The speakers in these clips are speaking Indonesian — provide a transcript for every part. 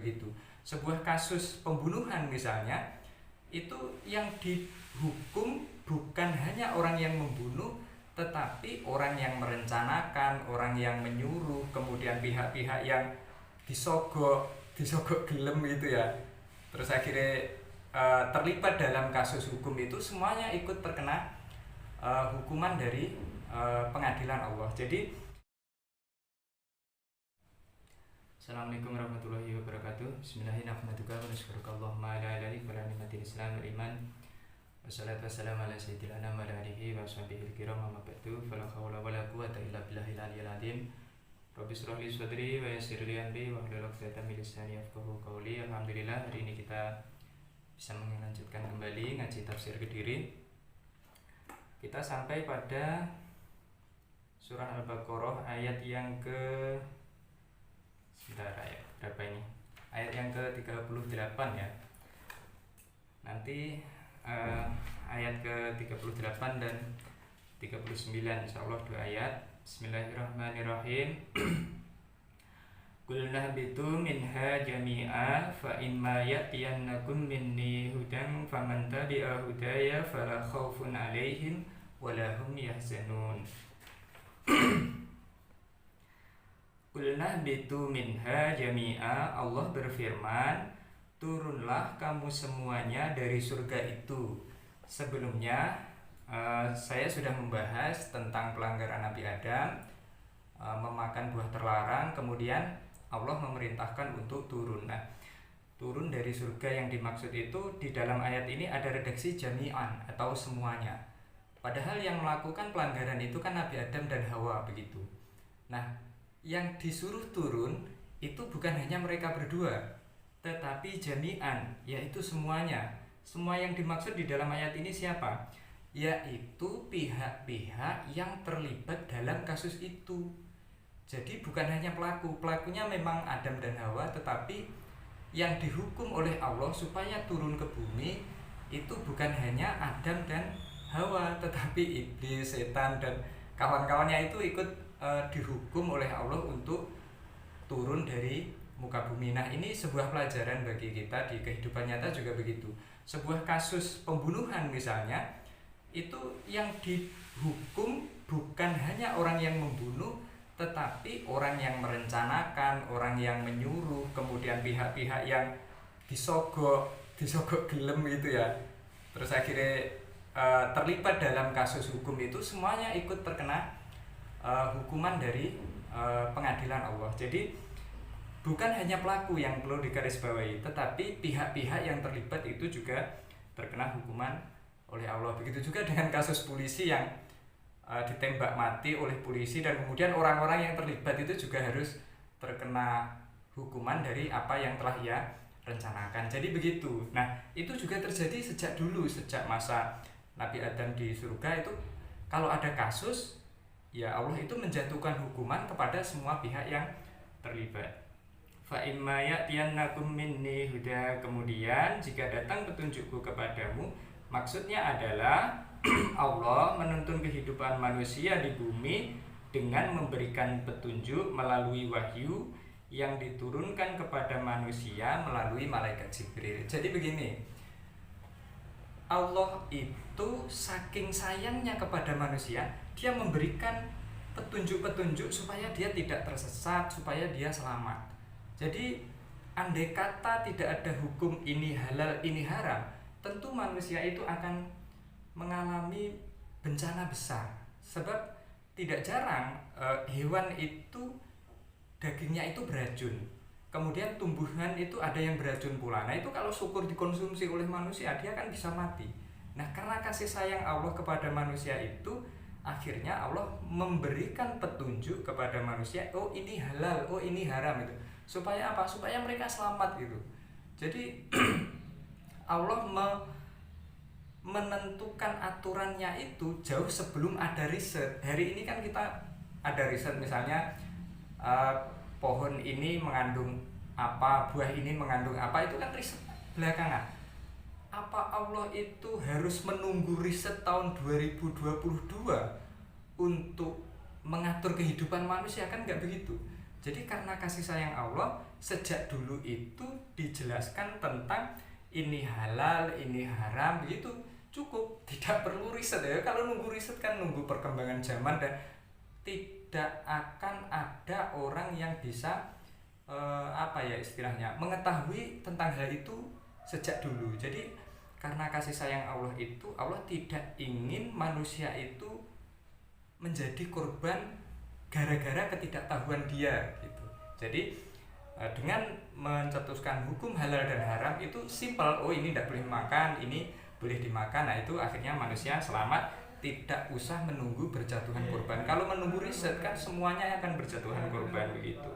begitu. Sebuah kasus pembunuhan misalnya, itu yang dihukum bukan hanya orang yang membunuh, tetapi orang yang merencanakan, orang yang menyuruh, kemudian pihak-pihak yang disogok gelem gitu ya, terus akhirnya terlibat dalam kasus hukum itu, semuanya ikut terkena hukuman dari pengadilan Allah. Jadi Assalamualaikum warahmatullahi wabarakatuh. Bismillahirrahmanirrahim. Wa wassalatu wassalamu ala sayyidil anam wa ala alihi wa sahbihi kiram, amma ba'du. Fala haula wala quwwata illa billahil aliyyil azim. Rabbi shrah li sadri wa yassir li amri wahlul 'uqdatam min lisani yafqahu qawli. Alhamdulillah, hari ini kita bisa melanjutkan kembali ngaji tafsir Kediri. Kita sampai pada surah Al-Baqarah ayat yang ke ayat berapa ini? Ayat yang ke-38 ya. Nanti ayat ke-38 dan 39 insyaallah dua ayat. Bismillahirrahmanirrahim. Qulna bitu minha jami'a fa imma ya'tiyannakum minni hudan faman tabi'a hudaya fala khaufun 'alaihim wala hum yahzanun. Qulna bitu minha jami'a, Allah berfirman, turunlah kamu semuanya dari surga itu. Sebelumnya saya sudah membahas tentang pelanggaran Nabi Adam, memakan buah terlarang, kemudian Allah memerintahkan untuk turun. Nah, turun dari surga yang dimaksud itu di dalam ayat ini ada redaksi jami'an atau semuanya. Padahal yang melakukan pelanggaran itu kan Nabi Adam dan Hawa begitu. Nah, yang disuruh turun itu bukan hanya mereka berdua, tetapi jami'an, yaitu semuanya. Semua yang dimaksud di dalam ayat ini siapa? Yaitu pihak-pihak yang terlibat dalam kasus itu. Jadi bukan hanya pelakunya memang Adam dan Hawa, tetapi yang dihukum oleh Allah supaya turun ke bumi itu bukan hanya Adam dan Hawa, tetapi iblis, setan dan kawan-kawannya itu ikut dihukum oleh Allah untuk turun dari muka bumi. Nah, ini sebuah pelajaran bagi kita di kehidupan nyata juga begitu. Sebuah kasus pembunuhan misalnya, itu yang dihukum bukan hanya orang yang membunuh, tetapi orang yang merencanakan, orang yang menyuruh, kemudian pihak-pihak yang disogok gelem gitu ya, terus akhirnya terlibat dalam kasus hukum itu, semuanya ikut terkena hukuman dari pengadilan Allah. Jadi bukan hanya pelaku yang perlu digarisbawahi, tetapi pihak-pihak yang terlibat itu juga terkena hukuman oleh Allah. Begitu juga dengan kasus polisi yang ditembak mati oleh polisi, dan kemudian orang-orang yang terlibat itu juga harus terkena hukuman dari apa yang telah ia rencanakan. Jadi begitu. Nah, itu juga terjadi sejak dulu, sejak masa Nabi Adam di surga itu. Kalau ada kasus, ya Allah itu menjatuhkan hukuman kepada semua pihak yang terlibat. Fa imma ya'tiyannakum minni huda, kemudian jika datang petunjukku kepadamu, maksudnya adalah Allah menuntun kehidupan manusia di bumi dengan memberikan petunjuk melalui wahyu yang diturunkan kepada manusia melalui malaikat Jibril. Jadi begini, Allah itu saking sayangnya kepada manusia, dia memberikan petunjuk-petunjuk supaya dia tidak tersesat, supaya dia selamat. Jadi andai kata tidak ada hukum ini halal, ini haram, tentu manusia itu akan mengalami bencana besar. Sebab tidak jarang hewan itu dagingnya itu beracun, kemudian tumbuhan itu ada yang beracun pula. Nah, itu kalau syukur dikonsumsi oleh manusia, dia kan bisa mati. Nah, karena kasih sayang Allah kepada manusia itu, akhirnya Allah memberikan petunjuk kepada manusia, oh ini halal, oh ini haram itu. Supaya apa? Supaya mereka selamat gitu. Jadi Allah menentukan aturannya itu jauh sebelum ada riset. Hari ini kan kita ada riset, misalnya pohon ini mengandung apa, buah ini mengandung apa, itu kan riset belakangan. Apa Allah itu harus menunggu riset tahun 2022 untuk mengatur kehidupan manusia? Kan nggak begitu. Jadi karena kasih sayang Allah, sejak dulu itu dijelaskan tentang ini halal, ini haram, begitu cukup, tidak perlu riset ya. Kalau nunggu riset kan nunggu perkembangan zaman dan tidak akan ada orang yang bisa istilahnya mengetahui tentang hal itu sejak dulu. Jadi karena kasih sayang Allah itu, Allah tidak ingin manusia itu menjadi korban gara-gara ketidaktahuan dia gitu. Jadi dengan mencetuskan hukum halal dan haram itu simpel, oh ini tidak boleh makan, ini boleh dimakan. Nah itu akhirnya manusia selamat, tidak usah menunggu berjatuhan korban. Kalau menunggu riset kan semuanya akan berjatuhan korban begitu.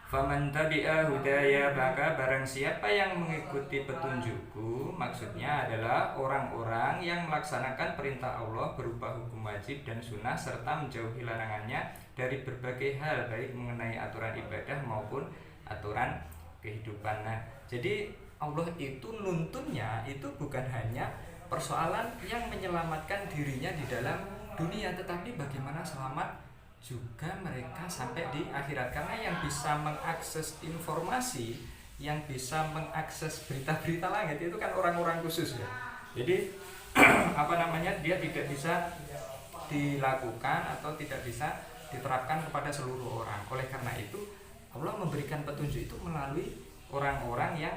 Faman tabi'a hudaya, maka barang siapa yang mengikuti petunjukku, maksudnya adalah orang-orang yang melaksanakan perintah Allah berupa hukum wajib dan sunnah serta menjauhi larangannya dari berbagai hal, baik mengenai aturan ibadah maupun aturan kehidupan. Nah, jadi Allah itu nuntunnya itu bukan hanya persoalan yang menyelamatkan dirinya di dalam dunia, tetapi bagaimana selamat juga mereka sampai di akhirat. Karena yang bisa mengakses informasi, yang bisa mengakses berita-berita langit itu kan orang-orang khusus ya. Jadi dia tidak bisa dilakukan atau tidak bisa diterapkan kepada seluruh orang. Oleh karena itu Allah memberikan petunjuk itu melalui orang-orang yang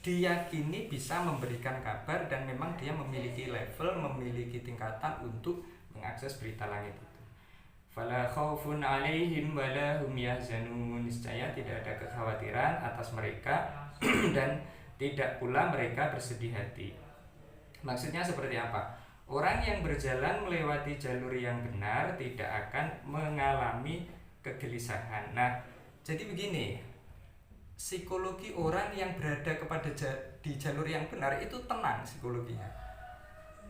diyakini bisa memberikan kabar dan memang dia memiliki level, memiliki tingkatan untuk mengakses berita langit itu. Fala khaufun 'alaihim wala hum yahzanun, niscaya tidak ada kekhawatiran atas mereka dan tidak pula mereka bersedih hati. Maksudnya seperti apa? Orang yang berjalan melewati jalur yang benar tidak akan mengalami kegelisahan. Nah, jadi begini, psikologi orang yang berada di jalur yang benar itu tenang psikologinya.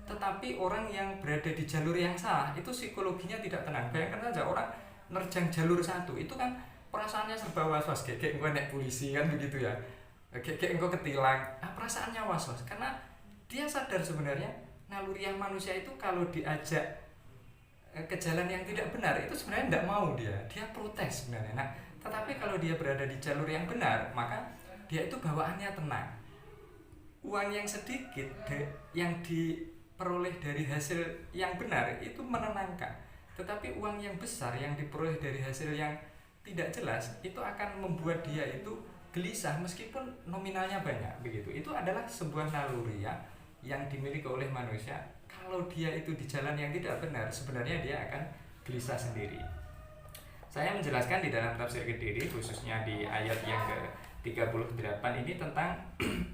Tetapi orang yang berada di jalur yang salah itu psikologinya tidak tenang. Bayangkan saja orang nerjang jalur satu itu kan perasaannya serba was-was, kayak engko nek polisi kan begitu ya. Kayak engko ketilang, perasaannya was-was karena dia sadar sebenarnya naluriah manusia itu kalau diajak ke jalan yang tidak benar itu sebenarnya tidak mau, dia protes sebenarnya. Nah, tetapi kalau dia berada di jalur yang benar, maka dia itu bawaannya tenang. Uang yang sedikit yang diperoleh dari hasil yang benar itu menenangkan, tetapi uang yang besar yang diperoleh dari hasil yang tidak jelas itu akan membuat dia itu gelisah meskipun nominalnya banyak begitu. Itu adalah sebuah naluri yang dimiliki oleh manusia. Kalau dia itu di jalan yang tidak benar, sebenarnya dia akan gelisah sendiri. Saya menjelaskan di dalam tafsir Kediri, khususnya di ayat yang ke-38 ini tentang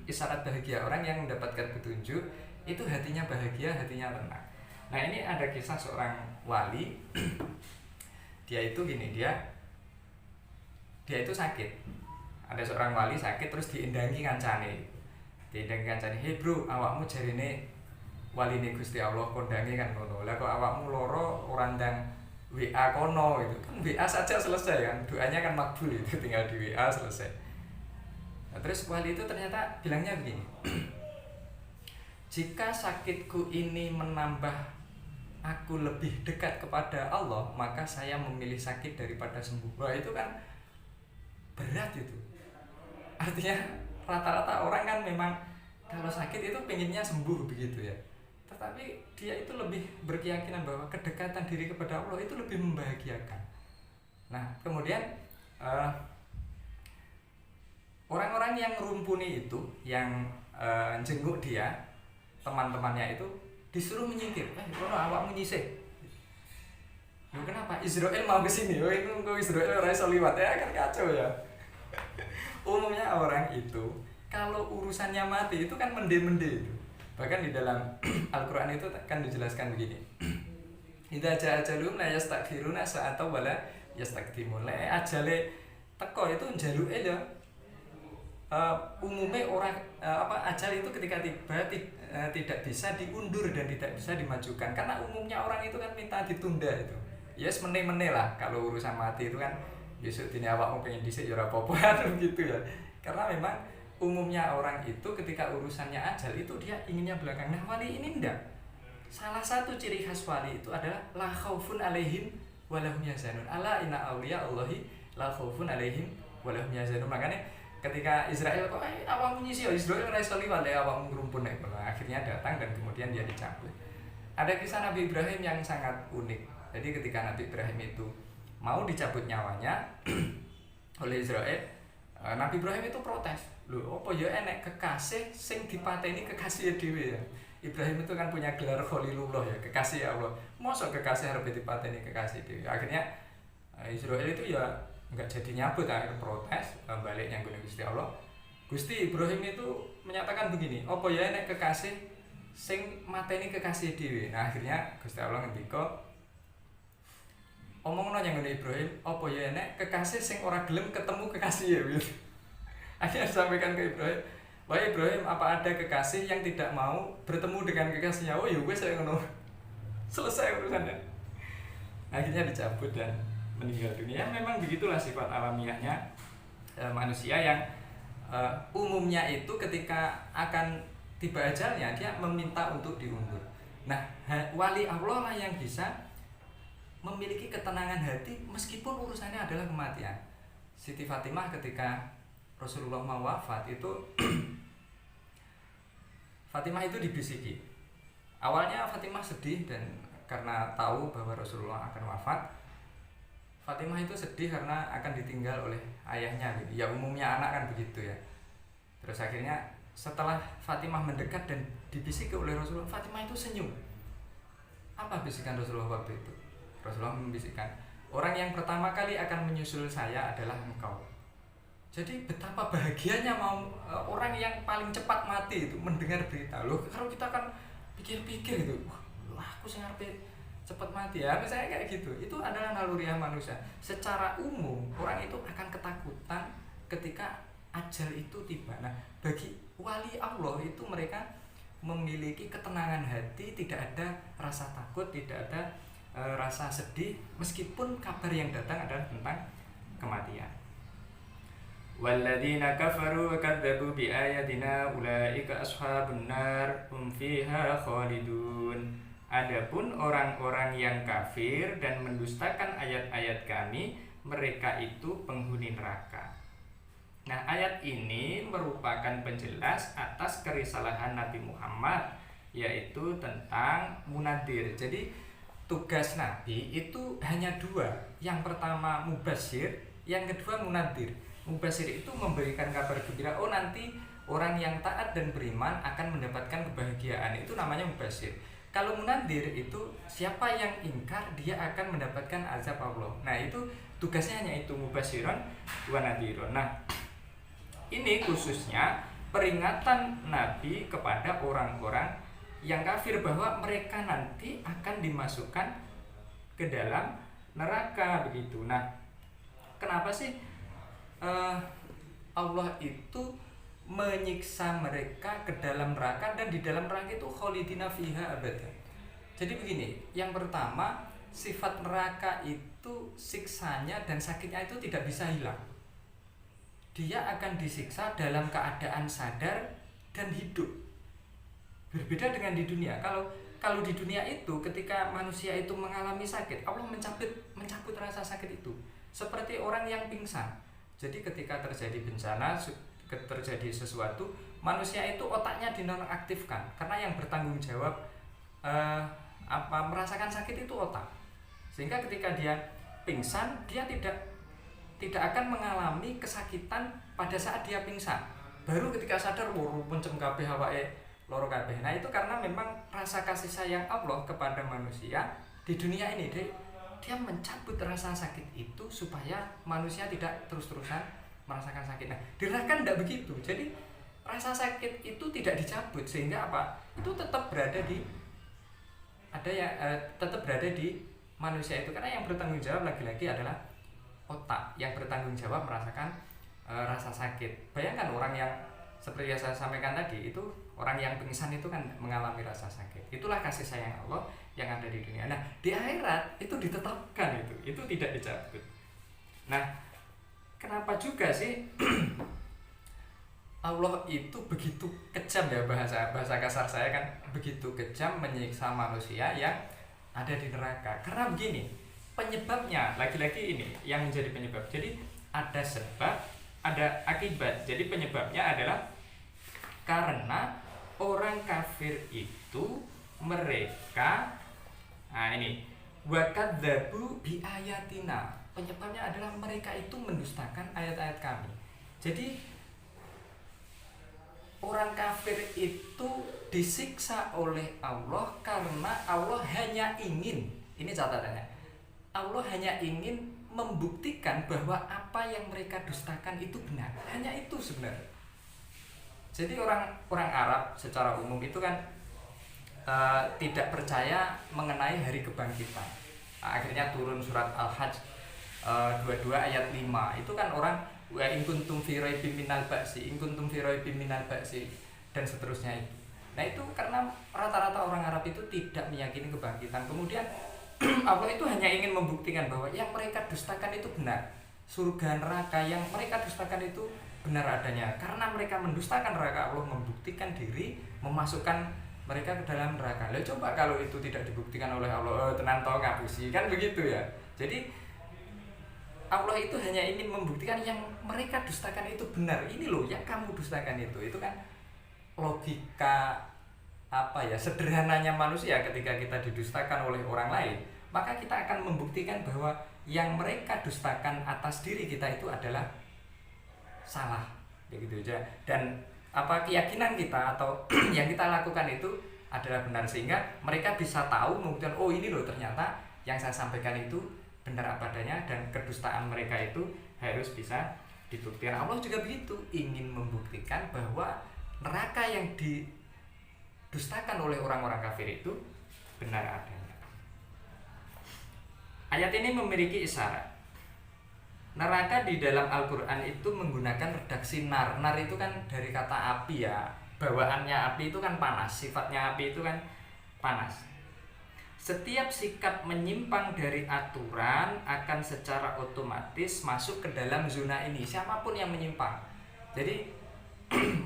isyarat bahagia orang yang mendapatkan petunjuk itu hatinya bahagia, hatinya tenang. Nah, ini ada kisah seorang wali. Dia itu gini, dia itu sakit. Ada seorang wali sakit terus diendangi kancane. "Hei bro, awakmu jarine waline Gusti Allah kondangi kan ngono. Lah kok awakmu loro ora ndang WA kono itu." Kan WA saja selesai kan. Doanya kan makbul itu, tinggal di WA selesai. Nah, terus wali itu ternyata bilangnya begini. "Jika sakitku ini menambah aku lebih dekat kepada Allah, maka saya memilih sakit daripada sembuh." Wah, itu kan berat itu. Artinya rata-rata orang kan memang kalau sakit itu pengennya sembuh begitu ya. Tetapi dia itu lebih berkeyakinan bahwa kedekatan diri kepada Allah itu lebih membahagiakan. Nah, kemudian orang-orang yang rumpuni itu, yang jenguk dia, teman-temannya itu disuruh menyingkir. Kono awakmu nyisih. Loh, kenapa? Israel mau ke sini. Oh, itu kok Israel ora iso liwat ya, kan kacau ya. Umumnya orang itu kalau urusannya mati itu kan mende-mende itu. Bahkan di dalam Al-Qur'an itu kan dijelaskan begini. Idza jaa ajalum la yastaghfiruna sa'atan wala yastaqdimun. Ajale teko itu njaluke ya. Umumnya orang ajal itu ketika tiba tidak bisa diundur dan tidak bisa dimajukan, karena umumnya orang itu kan minta ditunda itu. Yes, meneh-meneh lah kalau urusan mati itu kan besok dini awakmu pengen dhisik ya ora apa-apa gitu ya. Karena memang umumnya orang itu ketika urusannya ajal itu dia inginnya belakang. Nah, wali ini enggak. Salah satu ciri khas wali itu adalah la khaufun alaihim wa lahum yahzanun. Ala inna auliya Allahi la khaufun alaihim wa lahum yahzanun. Makanya ketika Israel kok awakmu nyisi Israel ora iso liwat ya awakmu ngrumpun nek. Akhirnya datang dan kemudian dia dicabut. Ada kisah Nabi Ibrahim yang sangat unik. Jadi ketika Nabi Ibrahim itu mau dicabut nyawanya oleh Israel, Nabi Ibrahim itu protes. Lho, apa ya enek kekasih sing dipateni kekasih dhewe ya. Ibrahim itu kan punya gelar Khalilullah ya, kekasih Allah. Mosok kekasih harus dipateni kekasih dhewe. Akhirnya Israel itu ya enggak jadi nyabut, akhirnya protes, balik nyanggung Gusti Allah. Gusti Ibrahim itu menyatakan begini, apa ya enek kekasih sing mateni kekasih dhewe. Nah, akhirnya Gusti Allah ngendika, omongno nyanggung Ibrahim, apa ya enek kekasih sing ora gelem ketemu kekasih ya gitu. Akhirnya disampaikan ke Ibrahim, wahai Ibrahim, apa ada kekasih yang tidak mau bertemu dengan kekasihnya? Oh ya wes saya ngono. Selesai urusannya. Akhirnya dicabut dan meninggal dunia. Memang begitulah sifat alamiahnya manusia yang umumnya itu ketika akan tiba ajalnya dia meminta untuk diundur. Nah, wali Allah lah yang bisa memiliki ketenangan hati meskipun urusannya adalah kematian. Siti Fatimah ketika Rasulullah mau wafat itu Fatimah itu dibisiki. Awalnya Fatimah sedih dan karena tahu bahwa Rasulullah akan wafat. Fatimah itu sedih karena akan ditinggal oleh ayahnya gitu. Ya umumnya anak kan begitu ya. Terus akhirnya setelah Fatimah mendekat dan dibisiki oleh Rasulullah, Fatimah itu senyum. Apa bisikan Rasulullah waktu itu? Rasulullah membisikkan, orang yang pertama kali akan menyusul saya adalah engkau. Jadi betapa bahagianya mau orang yang paling cepat mati itu mendengar berita. Loh, kalau kita kan pikir-pikir gitu, wah aku sing arepe cepat mati ya, misalnya kayak gitu. Itu adalah naluriah manusia. Secara umum orang itu akan ketakutan ketika ajal itu tiba. Nah, bagi wali Allah itu mereka memiliki ketenangan hati, tidak ada rasa takut, tidak ada rasa sedih meskipun kabar yang datang adalah tentang kematian. Walladzina kafaru wa kadzdzabu biayatina ulaika ashabun nar hum fiha khalidun. Adapun orang-orang yang kafir dan mendustakan ayat-ayat kami, mereka itu penghuni neraka. Nah, ayat ini merupakan penjelas atas kerisalahan Nabi Muhammad, yaitu tentang munadir. Jadi tugas Nabi itu hanya dua. Yang pertama mubasyir, yang kedua munadir. Mubasyir itu memberikan kabar gembira, oh nanti orang yang taat dan beriman akan mendapatkan kebahagiaan. Itu namanya mubasyir. Kalau munadir itu siapa yang ingkar dia akan mendapatkan azab Allah. Nah, itu tugasnya hanya itu, mubasyiron wa nadhirun. Nah, ini khususnya peringatan Nabi kepada orang-orang yang kafir bahwa mereka nanti akan dimasukkan ke dalam neraka begitu. Nah, kenapa sih Allah itu menyiksa mereka ke dalam neraka dan di dalam neraka itu khalidina fiha abada? Jadi begini, yang pertama sifat neraka itu siksanya dan sakitnya itu tidak bisa hilang. Dia akan disiksa dalam keadaan sadar dan hidup. Berbeda dengan di dunia. Kalau di dunia itu ketika manusia itu mengalami sakit, Allah mencabut rasa sakit itu. Seperti orang yang pingsan. Jadi ketika terjadi bencana, terjadi sesuatu, manusia itu otaknya dinonaktifkan karena yang bertanggung jawab merasakan sakit itu otak. Sehingga ketika dia pingsan, dia tidak akan mengalami kesakitan pada saat dia pingsan. Baru ketika sadar, pencem kabeh awake loro kabeh. Nah, itu karena memang rasa kasih sayang Allah kepada manusia di dunia ini, dia mencabut rasa sakit itu supaya manusia tidak terus-terusan merasakan sakit. Nah, di neraka tidak begitu. Jadi rasa sakit itu tidak dicabut sehingga apa? Itu tetap berada di manusia itu, karena yang bertanggung jawab lagi-lagi adalah otak yang bertanggung jawab merasakan rasa sakit. Bayangkan orang yang seperti yang saya sampaikan tadi, itu orang yang pingsan itu kan mengalami rasa sakit. Itulah kasih sayang Allah yang ada di dunia. Nah, di akhirat itu ditetapkan, itu tidak dicabut. Nah, kenapa juga sih Allah itu begitu kejam ya, bahasa kasar saya kan, begitu kejam menyiksa manusia yang ada di neraka? Karena begini, penyebabnya lagi-lagi ini yang menjadi penyebab. Jadi ada sebab, ada akibat. Jadi penyebabnya adalah karena orang kafir itu mereka, nah ini, wakadzabu bi ayatina. Penyebabnya adalah mereka itu mendustakan ayat-ayat kami. Jadi orang kafir itu disiksa oleh Allah karena Allah hanya ingin, ini catatannya, Allah hanya ingin membuktikan bahwa apa yang mereka dustakan itu benar. Hanya itu sebenarnya. Jadi orang Arab secara umum itu kan tidak percaya mengenai hari kebangkitan. Akhirnya turun surat Al-Hajj 22 ayat 5. Itu kan orang wa in kuntum fi raibin minal ba'si, in kuntum fi raibin minal ba'si, dan seterusnya itu. Nah, itu karena rata-rata orang Arab itu tidak meyakini kebangkitan. Kemudian Allah itu hanya ingin membuktikan bahwa yang mereka dustakan itu benar. Surga neraka yang mereka dustakan itu benar adanya. Karena mereka mendustakan neraka, Allah membuktikan diri, memasukkan mereka ke dalam neraka. Lah coba kalau itu tidak dibuktikan oleh Allah, tenan to ngapusi, kan begitu ya. Jadi Allah itu hanya ingin membuktikan yang mereka dustakan itu benar. Ini loh yang kamu dustakan itu. Itu kan logika sederhananya manusia. Ketika kita didustakan oleh orang lain, maka kita akan membuktikan bahwa yang mereka dustakan atas diri kita itu adalah salah, begitu aja. Dan keyakinan kita atau yang kita lakukan itu adalah benar, sehingga mereka bisa tahu membuktikan, oh ini loh ternyata yang saya sampaikan itu benar apa adanya, dan kedustaan mereka itu harus bisa dibuktikan. Allah juga begitu, ingin membuktikan bahwa neraka yang didustakan oleh orang-orang kafir itu benar adanya. Ayat ini memiliki isyarat. Neraka di dalam Al-Quran itu menggunakan redaksi nar. Nar itu kan dari kata api ya. Bawaannya api itu kan panas. Sifatnya api itu kan panas. Setiap sikap menyimpang dari aturan akan secara otomatis masuk ke dalam zona ini. Siapapun yang menyimpang. Jadi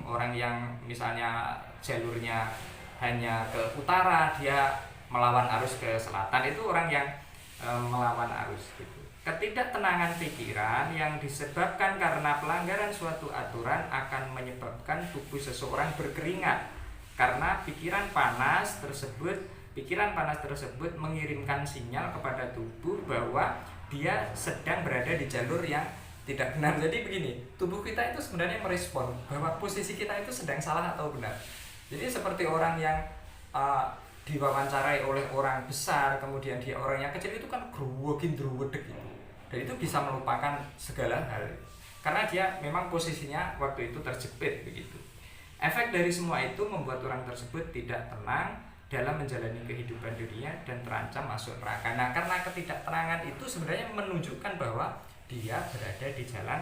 orang yang misalnya jalurnya hanya ke utara, dia melawan arus ke selatan, itu orang yang melawan arus gitu. Ketidaktenangan pikiran yang disebabkan karena pelanggaran suatu aturan akan menyebabkan tubuh seseorang berkeringat karena pikiran panas tersebut mengirimkan sinyal kepada tubuh bahwa dia sedang berada di jalur yang tidak benar. Jadi begini, tubuh kita itu sebenarnya merespon bahwa posisi kita itu sedang salah atau benar. Jadi seperti orang yang diwawancarai oleh orang besar, kemudian dia orang yang kecil itu kan druwedeg gitu. Dan itu bisa melupakan segala hal karena dia memang posisinya waktu itu terjepit begitu. Efek dari semua itu membuat orang tersebut tidak tenang dalam menjalani kehidupan dunia dan terancam masuk neraka. Nah, karena ketidaktenangan itu sebenarnya menunjukkan bahwa dia berada di jalan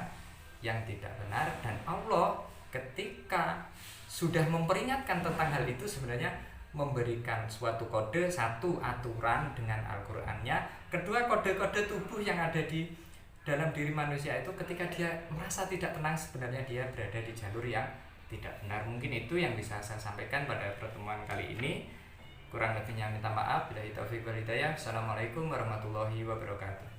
yang tidak benar, dan Allah ketika sudah memperingatkan tentang hal itu sebenarnya memberikan suatu kode, satu aturan dengan Al-Qur'annya, kedua kode-kode tubuh yang ada di dalam diri manusia itu ketika dia merasa tidak tenang sebenarnya dia berada di jalur yang tidak benar. Mungkin itu yang bisa saya sampaikan pada pertemuan kali ini. Kurang lebihnya minta maaf. Billahi taufiq wal hidayah. Assalamualaikum warahmatullahi wabarakatuh.